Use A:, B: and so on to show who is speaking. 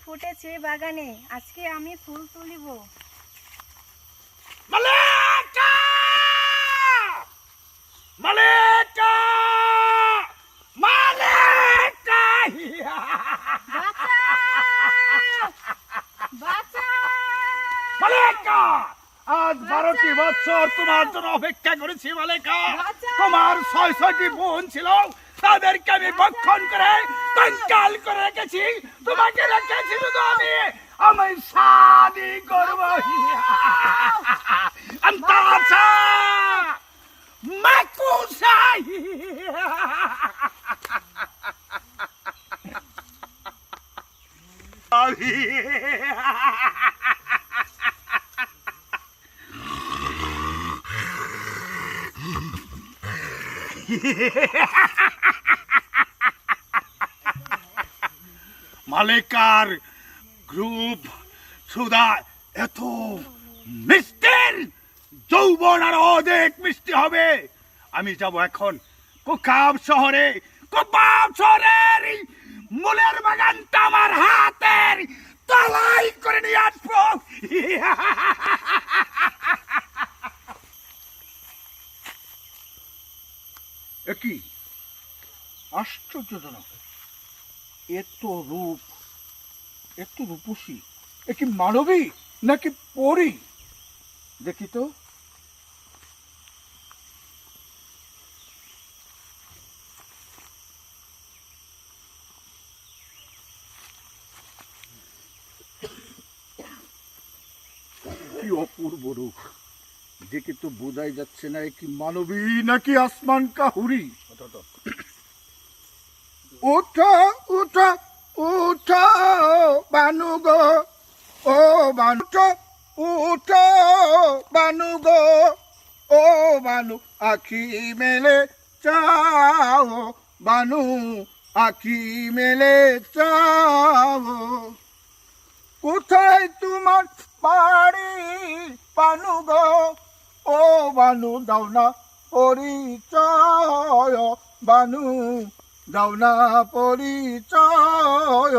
A: ফুটেছে বাগানে, আজকে আমি ফুল তুলিব।
B: মালেকা! মালেকা! মালেকা! মালেকা! আজ 12টি বছর তোমার জন্য অপেক্ষা করেছি মালেকা। তোমার 6টি বোন ছিল, তাদেরকে আমি ভক্ষণ করে কঙ্কাল করে রেখেছি। তোমাকে রেখেছি শুধু আমি শাদি করব। আন্তাসা মাকুসাই মালেকার গ্রুপ সুদা এত মিষ্টির যৌবন আর অধিক মিষ্টি হবে। আমি যাব এখন কুকাব শহরে। কুকাব শহরের মুলের বাগানটা আমার হাতের তলাই করে নিয়ে আসবো।
C: কি আশ্চর্যজনক! এত রূপ, এত রূপসী, এ কি মানবী নাকি পরী? দেখি তো। কি অপূর্ব রূপ! দেখে তো বোঝাই যাচ্ছে না এ কি মানবী নাকি আসমান কাহুরি। উঠো উঠো উঠো বানু গো, ও বানু, উঠো বানু গো, ও বানু, আখি মেলে চাও বানু, আখি মেলে চাও। কোথায় তোমার বাড়ি বানু গো, ও বানু, দাও না পরিচয় বানু, দাও না পরিচয়।